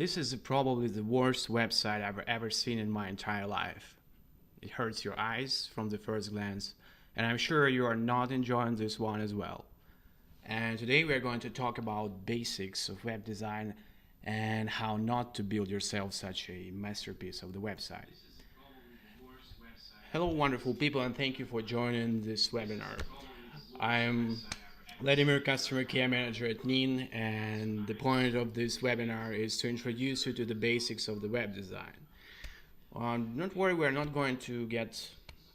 This is probably the worst website I've ever seen in my entire life. It hurts your eyes from the first glance, and I'm sure you are not enjoying this one as well. And today we're going to talk about basics of web design and how not to build yourself such a masterpiece of the website. Hello, wonderful people, and thank you for joining this webinar. I'm Vladimir, Customer Care Manager at NING, and the point of this webinar is to introduce you to the basics of the web design. Don't worry, we're not going to get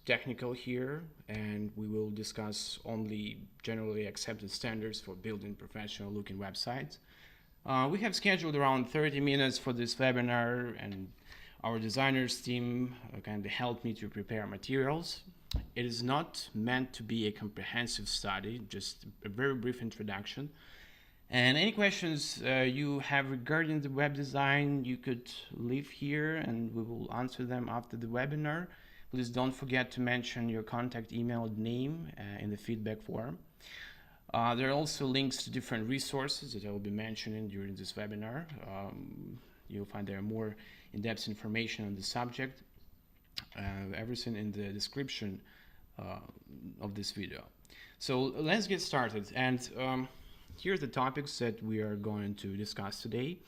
technical here, and we will discuss only generally accepted standards for building professional looking websites. We have scheduled around 30 minutes for this webinar, and our designers team kind of helped me to prepare materials. It is not meant to be a comprehensive study, just a very brief introduction. And any questions you have regarding the web design, you could leave here and we will answer them after the webinar. Please don't forget to mention your contact email name in the feedback form. There are also links to different resources that I will be mentioning during this webinar. You'll find there more in-depth information on the subject. Everything in the description of this video. So let's get started, and here are the topics that we are going to discuss today.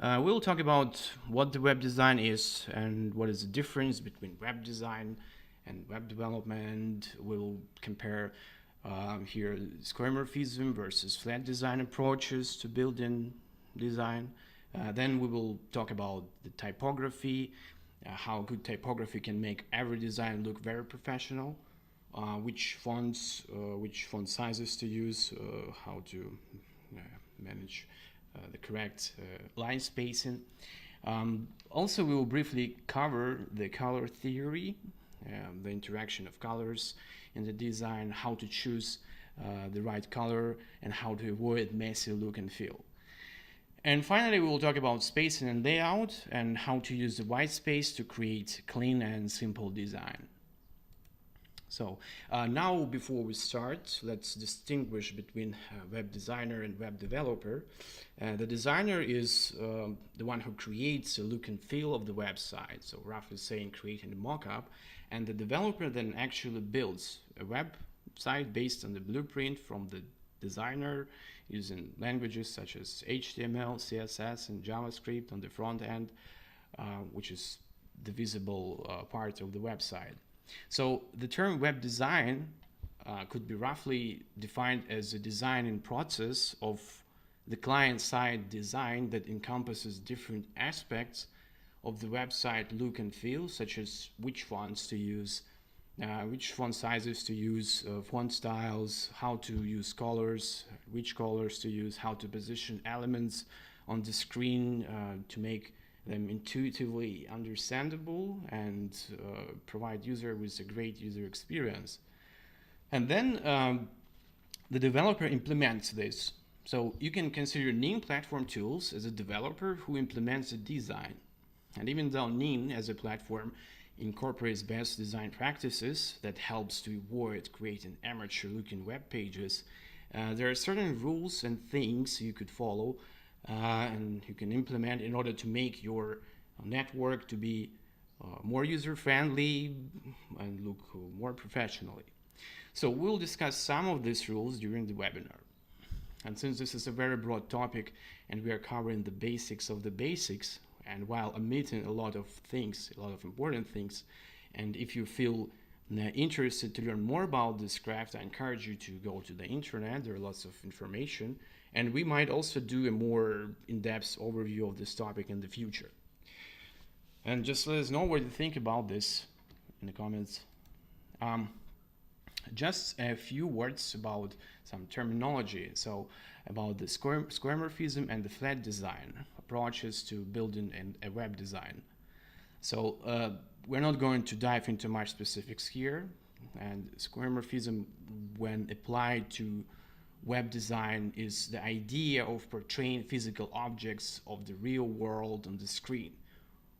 We'll talk about what the web design is and what is the difference between web design and web development. We'll compare here Skeuomorphism versus flat design approaches to building design. Then we will talk about the typography, how good typography can make every design look very professional, which font sizes to use, how to manage the correct line spacing. Also, we will briefly cover the color theory, the interaction of colors in the design, how to choose the right color, and how to avoid messy look and feel. And finally, we will talk about spacing and layout and how to use the whitespace to create clean and simple design. So now, before we start, let's distinguish between web designer and web developer. The designer is the one who creates the look and feel of the website, so roughly saying creating a mock-up, and the developer then actually builds a website based on the blueprint from the designer, using languages such as HTML, CSS, and JavaScript on the front end, which is the visible part of the website. So the term web design could be roughly defined as a designing process of the client-side design that encompasses different aspects of the website look and feel, such as which fonts to use, which font sizes to use, font styles, how to use colors, which colors to use, how to position elements on the screen to make them intuitively understandable and provide user with a great user experience. And then the developer implements this. So you can consider NING platform tools as a developer who implements the design. And even though NING as a platform incorporates best design practices that helps to avoid creating amateur looking web pages, there are certain rules and things you could follow and you can implement in order to make your network to be more user-friendly and look more professionally. So we'll discuss some of these rules during the webinar. And since this is a very broad topic and we are covering the basics of the basics, and while omitting a lot of things, a lot of important things, and if you feel interested to learn more about this craft, I encourage you to go to the internet. There are lots of information, and we might also do a more in-depth overview of this topic in the future. And just let us know what you think about this in the comments. Just a few words about some terminology. So about the Skeuomorphism and the flat design approaches to building a web design. So we're not going to dive into much specifics here. And Skeuomorphism, when applied to web design, is the idea of portraying physical objects of the real world on the screen.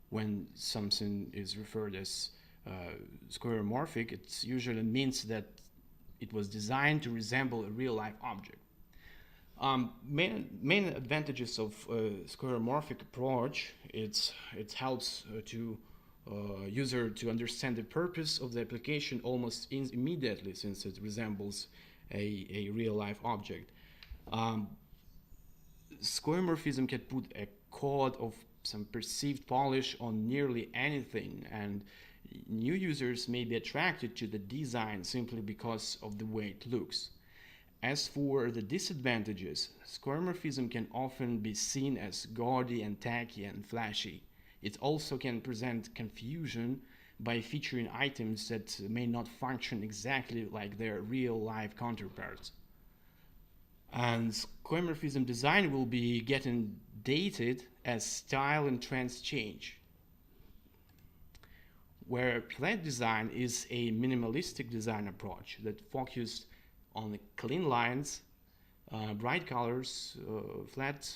When something is referred as skeuomorphic, it usually means that it was designed to resemble a real-life object. Main advantages of skeuomorphic approach, it helps to user to understand the purpose of the application almost immediately, since it resembles a real-life object. Skeuomorphism can put a coat of some perceived polish on nearly anything, and new users may be attracted to the design simply because of the way it looks. As for the disadvantages, skeuomorphism can often be seen as gaudy and tacky and flashy. It also can present confusion by featuring items that may not function exactly like their real-life counterparts. And skeuomorphism design will be getting dated as style and trends change. Where flat design is a minimalistic design approach that focuses on the clean lines, bright colors, flat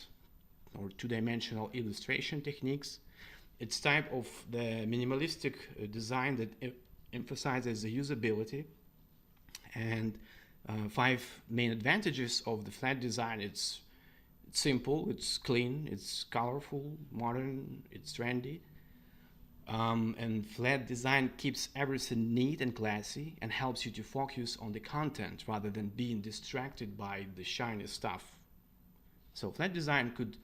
or two-dimensional illustration techniques. It's type of the minimalistic design that emphasizes the usability. And 5 main advantages of the flat design: it's simple, it's clean, it's colorful, modern, it's trendy. And flat design keeps everything neat and classy and helps you to focus on the content rather than being distracted by the shiny stuff. So flat design could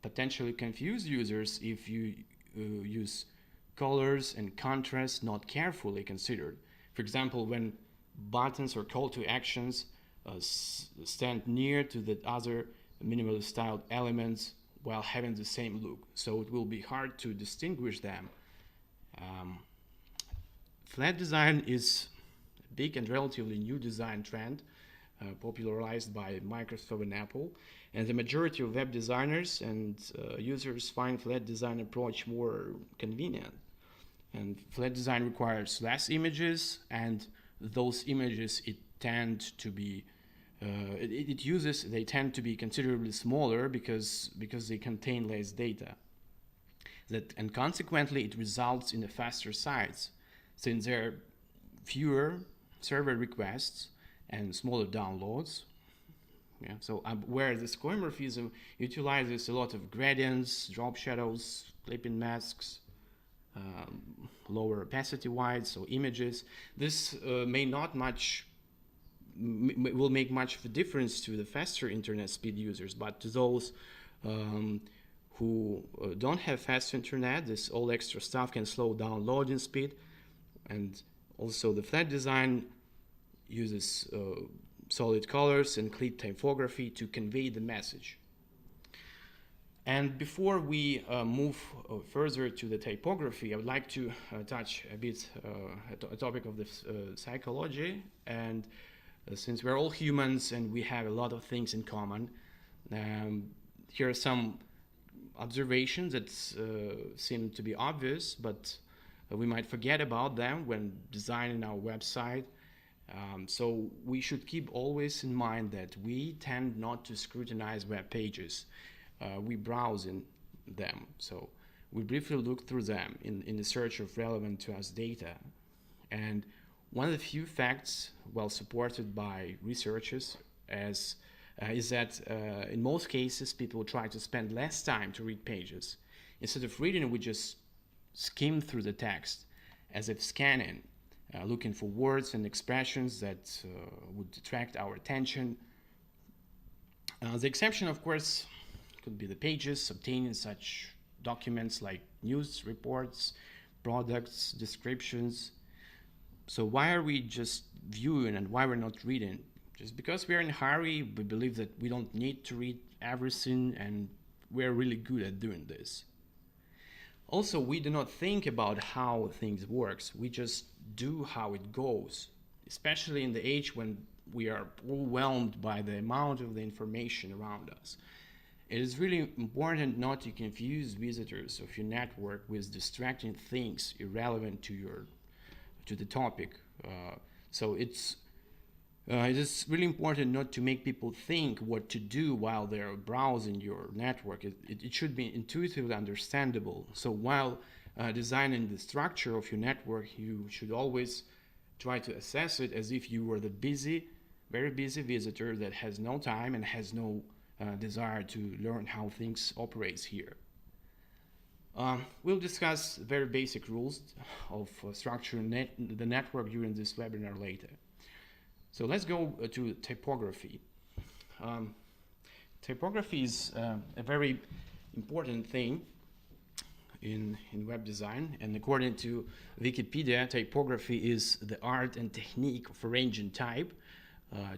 potentially confuse users if you use colors and contrast not carefully considered. For example, when buttons or call to actions stand near to the other minimally styled elements while having the same look, so it will be hard to distinguish them. Flat design is a big and relatively new design trend popularized by Microsoft and Apple, and the majority of web designers and users find flat design approach more convenient. And flat design requires less images, and those images they tend to be considerably smaller because they contain less data. And consequently, it results in the faster sites, since there are fewer server requests and smaller downloads. Yeah, so whereas the skeuomorphism utilizes a lot of gradients, drop shadows, clipping masks, lower opacity whites, so images. This will make much of a difference to the faster internet speed users, but to those who don't have fast internet, this all extra stuff can slow down loading speed. And also the flat design uses solid colors and clean typography to convey the message. And before we move further to the typography, I would like to touch a bit a topic of the psychology. And since we're all humans and we have a lot of things in common, here are some observations that seem to be obvious, but we might forget about them when designing our website. So we should keep always in mind that we tend not to scrutinize web pages. We browse in them, so we briefly look through them in the search of relevant to us data. And one of the few facts, well supported by researchers, is that in most cases people try to spend less time to read pages. Instead of reading, we just skim through the text as if scanning, looking for words and expressions that would attract our attention. The exception, of course, could be the pages obtaining such documents like news reports, products, descriptions. So why are we just viewing and why we're not reading? Just because we're in a hurry, we believe that we don't need to read everything, and we're really good at doing this. Also, we do not think about how things works. We just do how it goes, especially in the age when we are overwhelmed by the amount of the information around us. It is really important not to confuse visitors of your network with distracting things irrelevant to the topic. So it is really important not to make people think what to do while they're browsing your network. It should be intuitively understandable. So while designing the structure of your network, you should always try to assess it as if you were the busy very busy visitor that has no time and has no desire to learn how things operate here. We'll discuss very basic rules of structuring the network during this webinar later. So let's go to typography. Typography is a very important thing in web design, and according to Wikipedia, typography is the art and technique of arranging type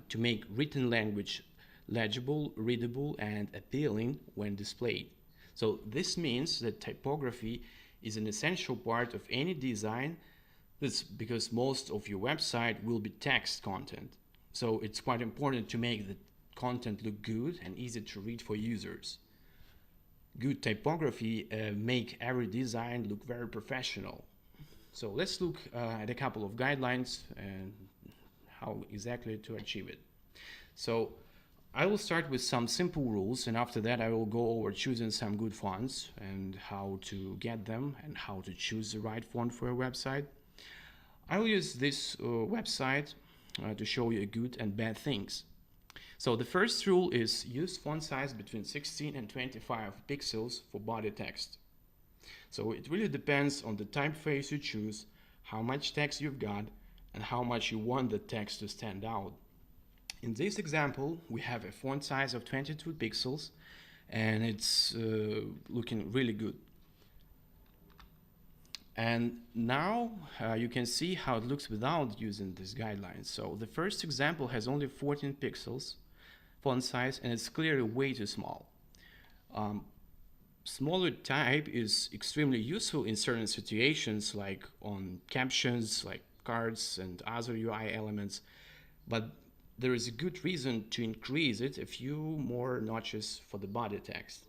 to make written language legible, readable, and appealing when displayed. So this means that typography is an essential part of any design. That's because most of your website will be text content. So it's quite important to make the content look good and easy to read for users. Good typography make every design look very professional. So let's look at a couple of guidelines and how exactly to achieve it. So I will start with some simple rules, and after that I will go over choosing some good fonts and how to get them and how to choose the right font for a website. I will use this website to show you good and bad things. So the first rule is use font size between 16 and 25 pixels for body text. So it really depends on the typeface you choose, how much text you've got, and how much you want the text to stand out. In this example, we have a font size of 22 pixels, and it's looking really good. And now you can see how it looks without using these guidelines. So the first example has only 14 pixels font size, and it's clearly way too small. Smaller type is extremely useful in certain situations, like on captions, like cards and other UI elements, but there is a good reason to increase it a few more notches for the body text.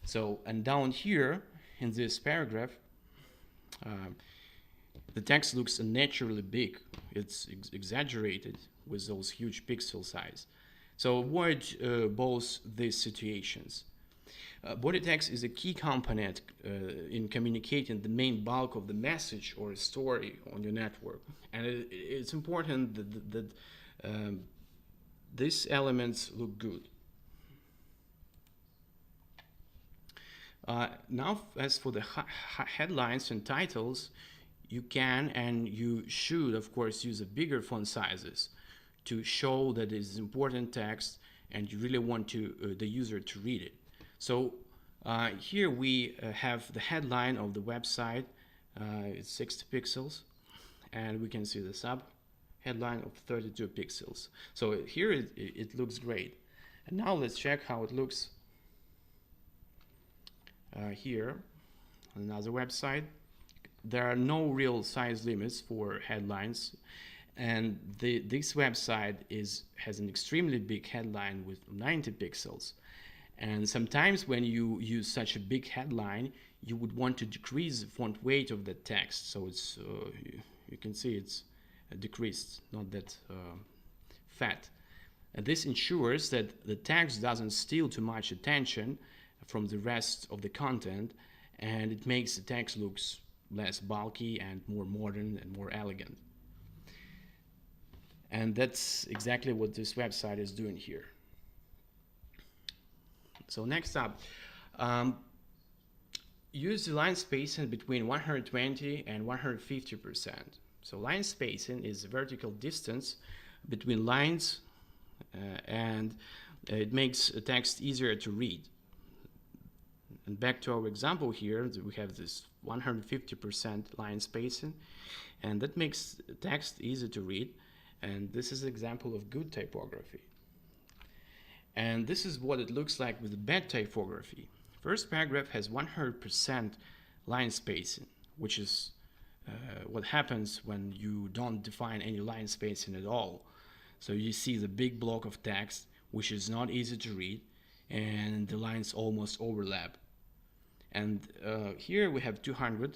So, and down here in this paragraph, the text looks unnaturally big. It's exaggerated with those huge pixel size. So avoid both these situations. Body text is a key component in communicating the main bulk of the message or story on your network. And it's important that these elements look good. Now, as for the headlines and titles, you can and you should, of course, use a bigger font sizes to show that it is important text and you really want the user to read it. So here we have the headline of the website. It's 60 pixels, and we can see the sub headline of 32 pixels. So here it looks great. And now let's check how it looks here on another website. There are no real size limits for headlines, and this website has an extremely big headline with 90 pixels. And sometimes when you use such a big headline, you would want to decrease the font weight of the text. So it's you can see it's decreased, not that fat. And this ensures that the text doesn't steal too much attention from the rest of the content, and it makes the text looks less bulky and more modern and more elegant. And that's exactly what this website is doing here. So next up, use the line spacing between 120 and 150%. So line spacing is the vertical distance between lines and it makes a text easier to read. And back to our example here, we have this 150% line spacing, and that makes text easy to read. And this is an example of good typography. And this is what it looks like with bad typography. First paragraph has 100% line spacing, which is what happens when you don't define any line spacing at all. So you see the big block of text, which is not easy to read, and the lines almost overlap. And here we have 200%,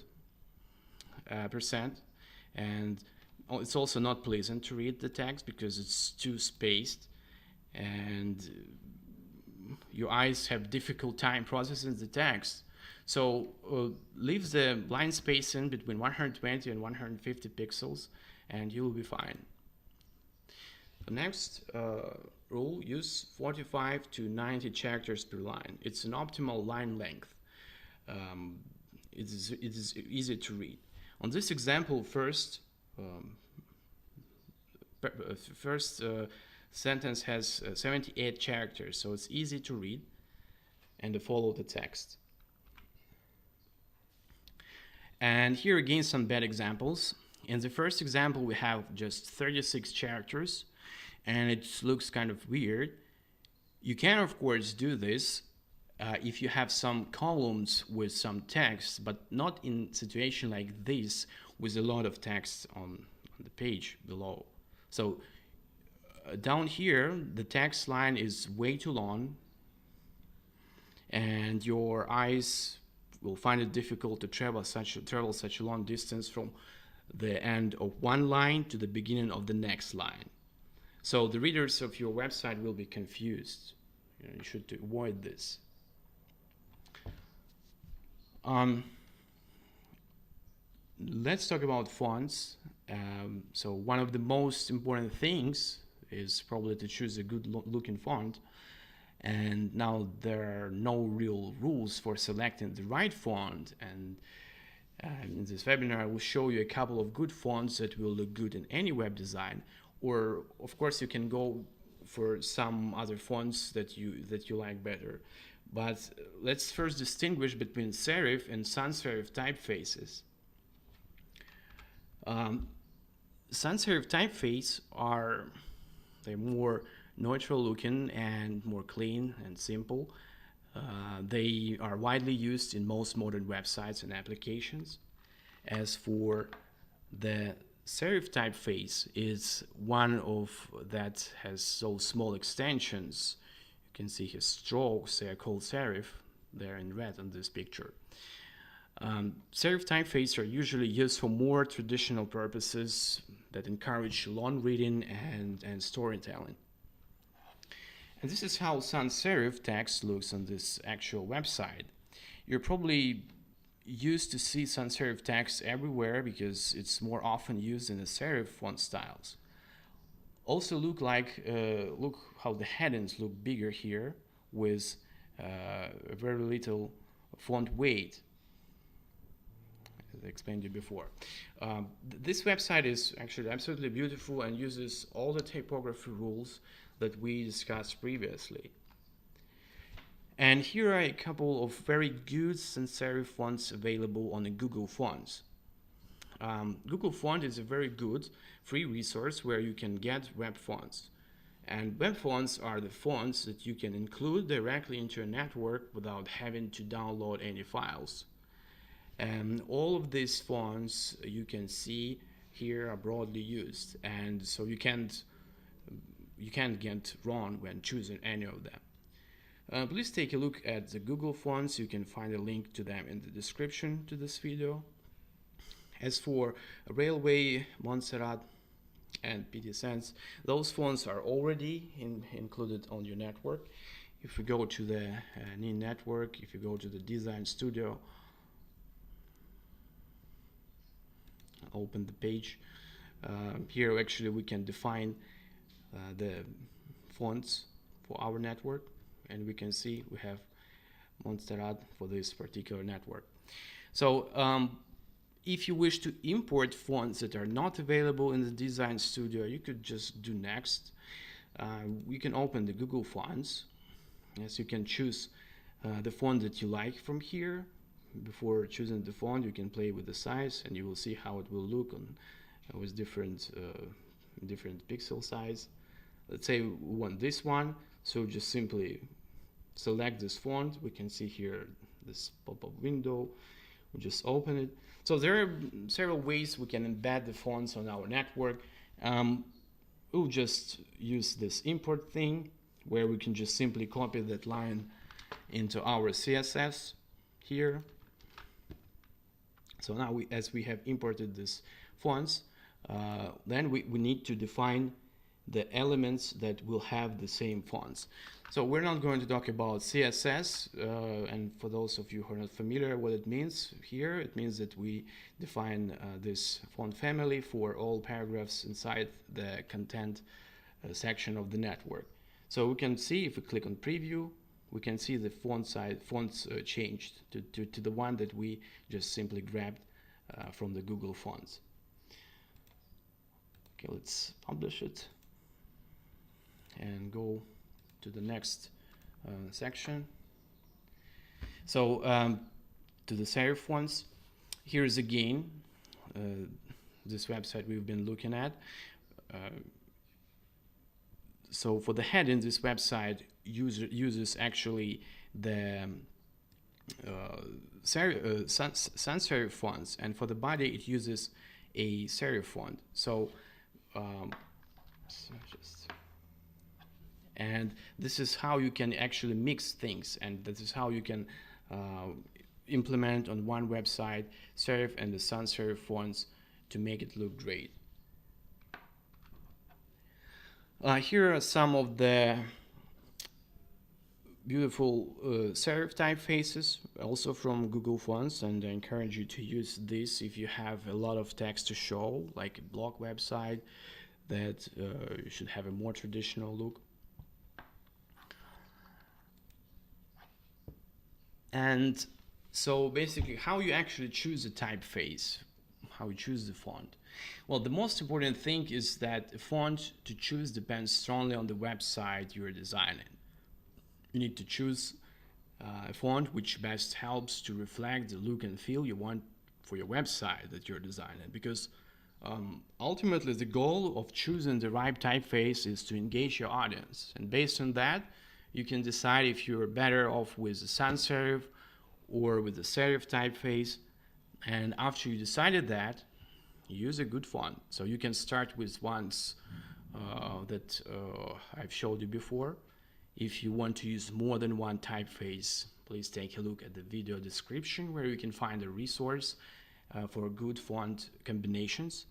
and it's also not pleasant to read the text because it's too spaced, and your eyes have difficult time processing the text. So leave the line spacing between 120 and 150 pixels, and you will be fine. The next rule, use 45 to 90 characters per line. It's an optimal line length. It is easy to read. On this example, first sentence has 78 characters, so it's easy to read and to follow the text. And here again some bad examples. In the first example we have just 36 characters and it looks kind of weird. You can of course do this if you have some columns with some text, but not in a situation like this with a lot of text on the page below. So down here the text line is way too long and your eyes will find it difficult to travel such a long distance from the end of one line to the beginning of the next line. So the readers of your website will be confused. You should avoid this. Let's talk about fonts. So one of the most important things is probably to choose a good looking font. And now there are no real rules for selecting the right font, and in this webinar I will show you a couple of good fonts that will look good in any web design, or of course you can go for some other fonts that you like better. But let's first distinguish between serif and sans serif typefaces. Sans serif typefaces they're more neutral looking and more clean and simple. They are widely used in most modern websites and applications. As for the serif typeface, is one of that has those small extensions. You can see his strokes, they are called serif. They're in red on this picture. Serif typefaces are usually used for more traditional purposes that encourage long reading and storytelling. And this is how sans serif text looks on this actual website. You're probably used to see sans serif text everywhere because it's more often used in the serif font styles. Also look how the headings look bigger here with very little font weight, as I explained to you before. This website is actually absolutely beautiful and uses all the typography rules that we discussed previously. And here are a couple of very good sans serif fonts available on the Google Fonts. Google Font is a very good free resource where you can get web fonts. And web fonts are the fonts that you can include directly into your network without having to download any files. And all of these fonts you can see here are broadly used, and so you can't get wrong when choosing any of them. Please take a look at the Google fonts. You can find a link to them in the description to this video. As for Railway, Montserrat, and PTSense, those fonts are already included on your network. If you go to the NING network, if you go to the Design Studio, open the page. Here actually we can define the fonts for our network, and we can see we have Montserrat for this particular network. So if you wish to import fonts that are not available in the Design Studio, you could just do next. We can open the Google Fonts. Yes, you can choose the font that you like from here. Before choosing the font, you can play with the size, and you will see how it will look on with different pixel size. Let's say we want this one, so just simply select this font. We can see here this pop-up window. We just open it. So there are several ways we can embed the fonts on our network. We'll just use this import thing where we can just simply copy that line into our CSS here. So now as we have imported these fonts, then we need to define the elements that will have the same fonts. So we're not going to talk about CSS, and for those of you who are not familiar what it means here, it means that we define this font family for all paragraphs inside the content section of the network. So we can see, if we click on preview, we can see the fonts changed to the one that we just simply grabbed from the Google Fonts. Okay, let's publish it and go to the next section. So to the serif fonts, here's again this website we've been looking at. So for the heading, this website uses actually the sans serif fonts, and for the body it uses a serif font. So and this is how you can actually mix things, and this is how you can implement on one website serif and the sans serif fonts to make it look great. Here are some of the beautiful serif typefaces, also from Google Fonts, and I encourage you to use this if you have a lot of text to show, like a blog website that should have a more traditional look. And so basically, how you actually choose a typeface, how you choose the font. Well, the most important thing is that the font to choose depends strongly on the website you're designing. You need to choose a font which best helps to reflect the look and feel you want for your website that you're designing, because ultimately the goal of choosing the right typeface is to engage your audience, and based on that you can decide if you're better off with the sans serif or with the serif typeface. And after you decided that, use a good font. So you can start with ones that I've showed you before. If you want to use more than one typeface, please take a look at the video description where you can find a resource for good font combinations.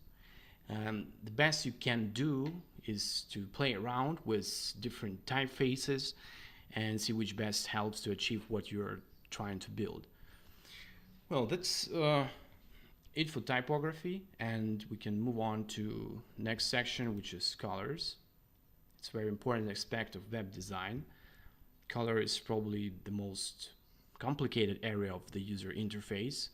The best you can do is to play around with different typefaces and see which best helps to achieve what you're trying to build. Well, that's it for typography, and we can move on to next section, which is colors. It's a very important aspect of web design. Color is probably the most complicated area of the user interface.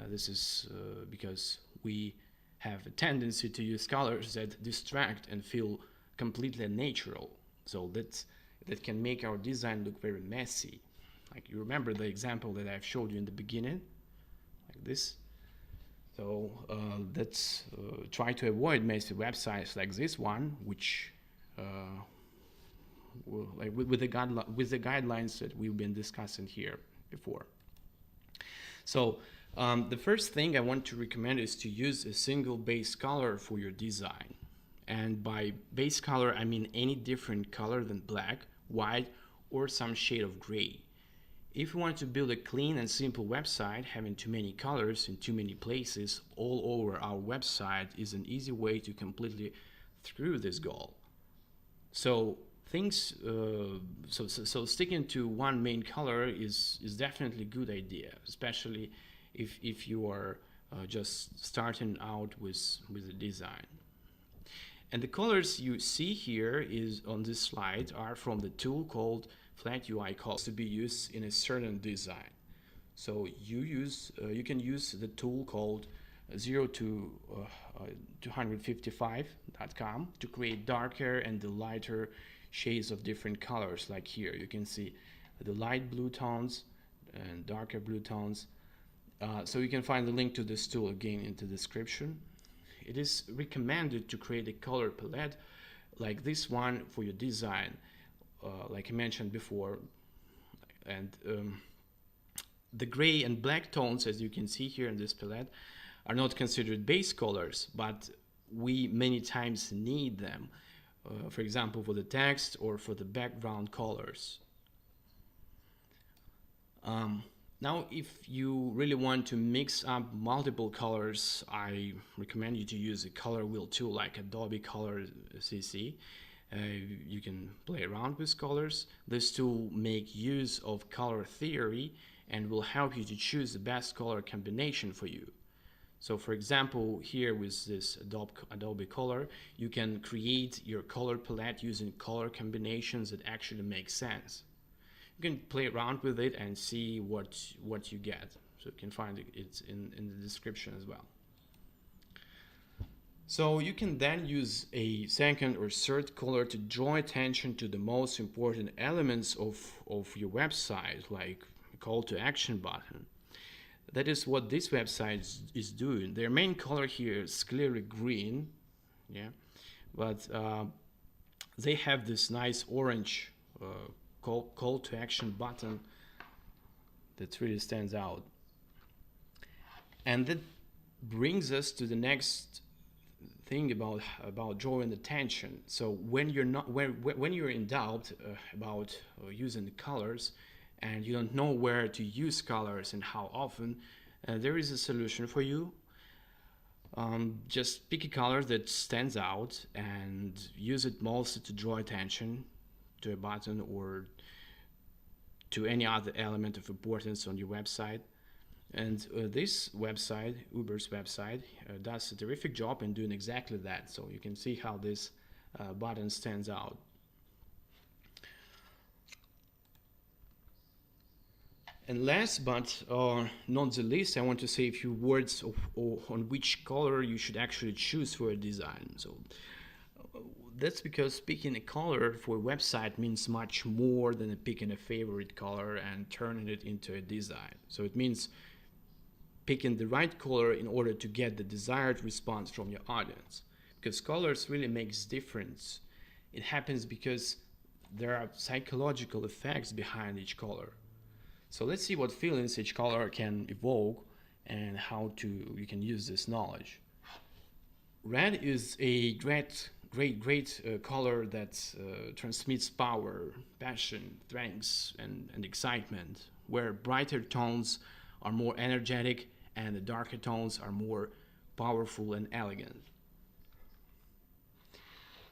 This is because we have a tendency to use colors that distract and feel completely unnatural. So that can make our design look very messy. Like, you remember the example that I've showed you in the beginning, like this. So let's try to avoid messy websites like this one, which like with the guidelines that we've been discussing here before. So the first thing I want to recommend is to use a single base color for your design. And by base color, I mean any different color than black, white, or some shade of gray. If you want to build a clean and simple website, having too many colors in too many places all over our website is an easy way to completely screw this goal. So so sticking to one main color is definitely a good idea, especially if you are just starting out with the design. And the colors you see here is on this slide are from the tool called Flat UI Colors to be used in a certain design. So you can use the tool called 0 to 255.com to create darker and the lighter shades of different colors. Like here you can see the light blue tones and darker blue tones. So you can find the link to this tool again in the description. It is recommended to create a color palette like this one for your design, like I mentioned before. And the gray and black tones, as you can see here in this palette, are not considered base colors, but we many times need them, for example, for the text or for the background colors. Now, if you really want to mix up multiple colors, I recommend you to use a color wheel tool like Adobe Color CC. You can play around with colors. This tool makes use of color theory and will help you to choose the best color combination for you. So for example, here with this Adobe Color, you can create your color palette using color combinations that actually make sense. You can play around with it and see what you get. So you can find it in the description as well. So you can then use a second or third color to draw attention to the most important elements of your website, like a call to action button. That is what this website is doing. Their main color here is clearly green, yeah, but they have this nice orange call to action button that really stands out. And that brings us to the next thing about drawing attention. So when you're in doubt about using the colors, and you don't know where to use colors and how often, there is a solution for you. Just pick a color that stands out and use it mostly to draw attention to a button or to any other element of importance on your website. And this website, Uber's website, does a terrific job in doing exactly that. So you can see how this button stands out. And last but not the least, I want to say a few words on which color you should actually choose for a design. So that's because picking a color for a website means much more than picking a favorite color and turning it into a design. So it means picking the right color in order to get the desired response from your audience. Because colors really makes difference. It happens because there are psychological effects behind each color. So let's see what feelings each color can evoke and how you can use this knowledge. Red is a great color that transmits power, passion, strength, and excitement, where brighter tones are more energetic and the darker tones are more powerful and elegant.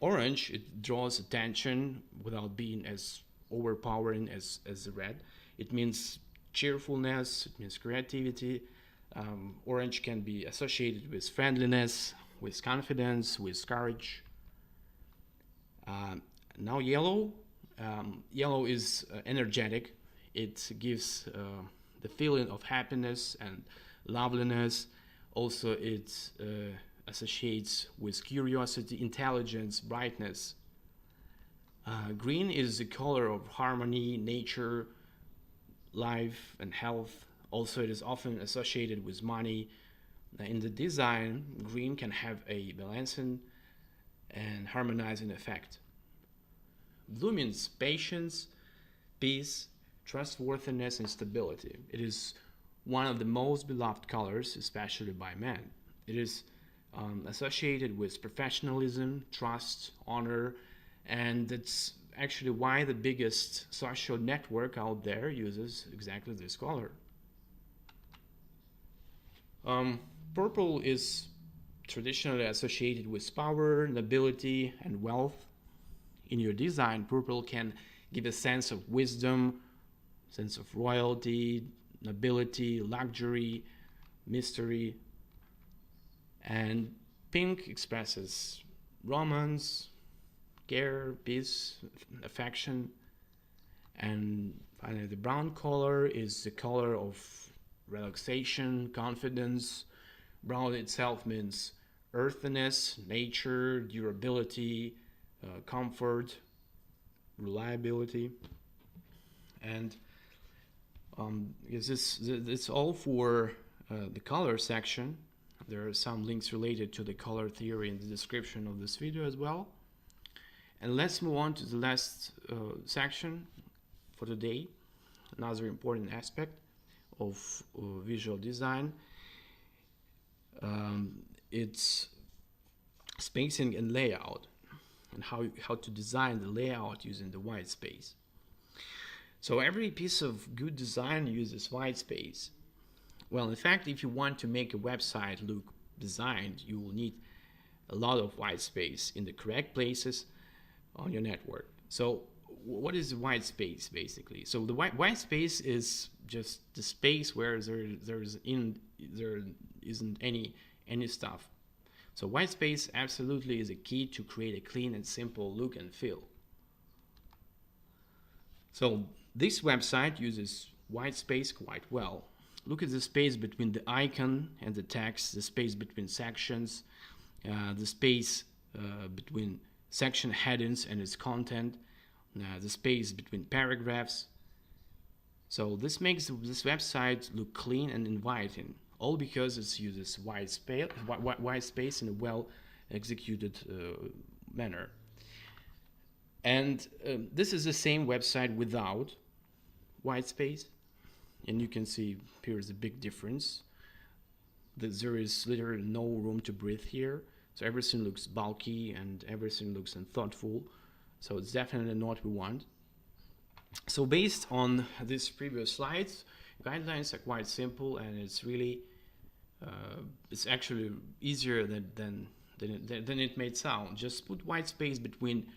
Orange, it draws attention without being as overpowering as the red. It means cheerfulness, it means creativity. Orange can be associated with friendliness, with confidence, with courage. Now yellow. Yellow is energetic. It gives the feeling of happiness and loveliness. Also, it associates with curiosity, intelligence, brightness. Green is the color of harmony, nature, life, and health. Also, it is often associated with money. In the design, green can have a balancing and harmonizing effect. Blue means patience, peace, trustworthiness, and stability. It is one of the most beloved colors, especially by men. It is associated with professionalism, trust, honor, and that's actually why the biggest social network out there uses exactly this color. Purple is traditionally associated with power, nobility, and wealth. In your design, purple can give a sense of wisdom, sense of royalty, nobility, luxury, mystery. And pink expresses romance, care, peace, affection. And finally, the brown color is the color of relaxation, confidence. Brown itself means earthiness, nature, durability, comfort, reliability. And it's all for the color section. There are some links related to the color theory in the description of this video as well. And let's move on to the last section for today. Another important aspect of visual design. It's spacing and layout, and how to design the layout using the white space. So every piece of good design uses white space. Well, in fact, if you want to make a website look designed, you will need a lot of white space in the correct places on your network. So what is white space basically? So the white space is just the space where there isn't any stuff. So white space absolutely is a key to create a clean and simple look and feel. So this website uses white space quite well. Look at the space between the icon and the text, the space between sections, the space between section headings and its content, the space between paragraphs. So this makes this website look clean and inviting, all because it uses white space in a well executed manner. And this is the same website without white space, and you can see here's a big difference. There is literally no room to breathe here, so everything looks bulky and everything looks unthoughtful. So it's definitely not what we want. So based on these previous slides, guidelines are quite simple, and it's really it's actually easier than it may sound. Just put white space between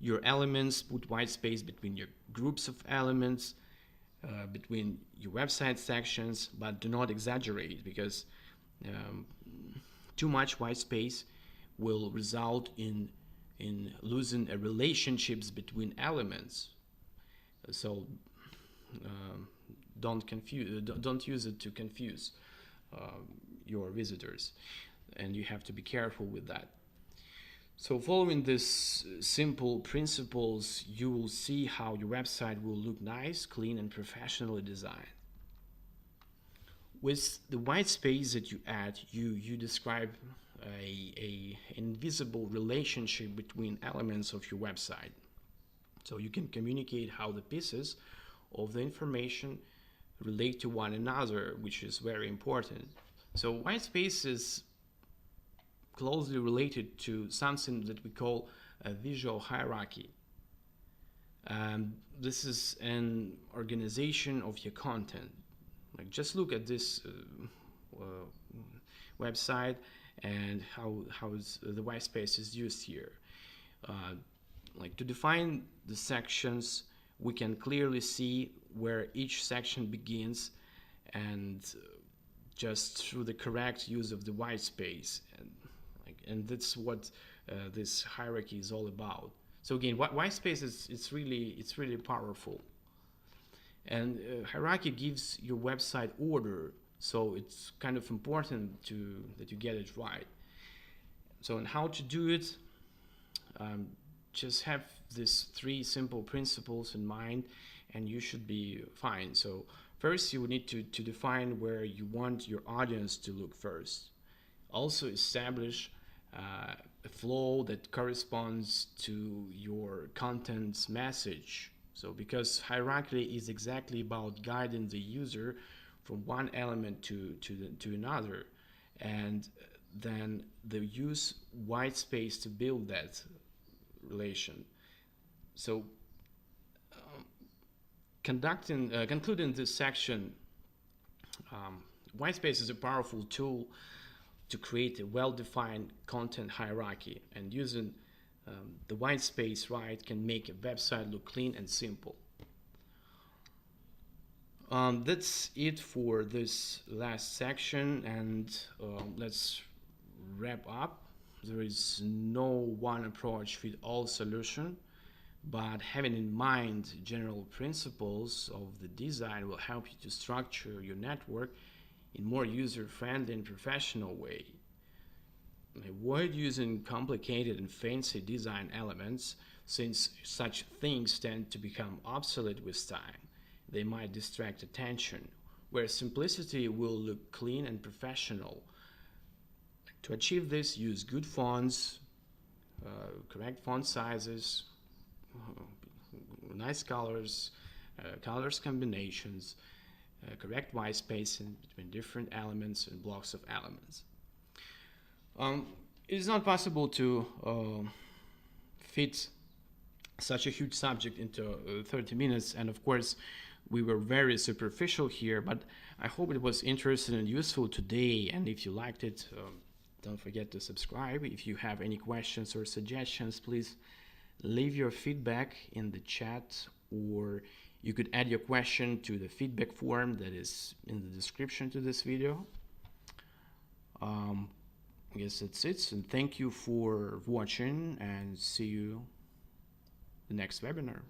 your elements, put white space between your groups of elements, between your website sections, but do not exaggerate, because too much white space will result in losing relationships between elements. So don't use it to confuse your visitors, and you have to be careful with that. So following these simple principles, you will see how your website will look nice, clean, and professionally designed. With the white space that you add, you describe a invisible relationship between elements of your website. So you can communicate how the pieces of the information relate to one another, which is very important. So white space is closely related to something that we call a visual hierarchy. This is an organization of your content. Like, just look at this website and how the white space is used here. Like, to define the sections, we can clearly see where each section begins, and just through the correct use of the white space, and that's what this hierarchy is all about. So again, white space it's really powerful, and hierarchy gives your website order. So it's kind of important that you get it right. So, and how to do it? Just have these 3 simple principles in mind, and you should be fine. So first, you will need to define where you want your audience to look first. Also establish a flow that corresponds to your content's message. So because hierarchy is exactly about guiding the user from one element to another, and then they use white space to build that relation. So concluding this section, white space is a powerful tool to create a well-defined content hierarchy, and using the white space right can make a website look clean and simple. That's it for this last section, and let's wrap up. There is no one approach fit all solution, but having in mind general principles of the design will help you to structure your network in more user-friendly and professional way. Avoid using complicated and fancy design elements, since such things tend to become obsolete with time. They might distract attention, where simplicity will look clean and professional. To achieve this, use good fonts, correct font sizes, nice colors, colors combinations, correct white spacing between different elements and blocks of elements. It is not possible to fit such a huge subject into 30 minutes, and of course we were very superficial here, but I hope it was interesting and useful today, and if you liked it, don't forget to subscribe. If you have any questions or suggestions, please leave your feedback in the chat, or you could add your question to the feedback form that is in the description to this video. I guess that's it, and thank you for watching, and see you the next webinar.